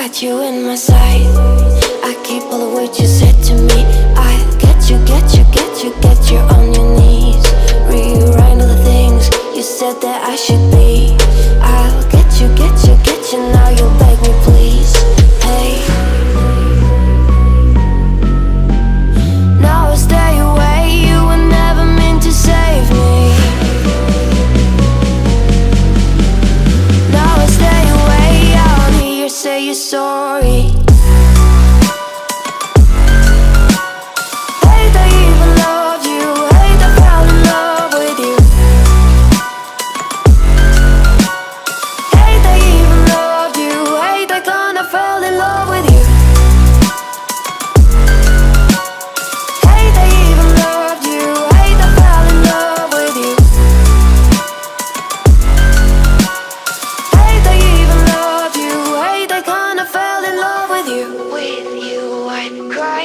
got you in my sight. I keep all the words you said to me. I get you, get you, get you, get you on your knees. Rewrite all the things you said that I should be. I'll get you, get you, get you. Now you'll beg me please. Hey, now I stay away. You were never meant to save me. Now I stay away. I wanna hear you say you're sorry.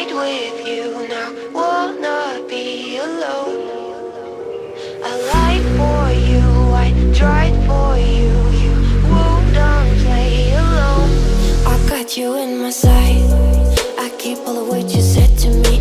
With you now, wanna be alone. I lied for you, I tried for you. You wouldn't play alone. I got you in my sight. I keep all the words you said to me.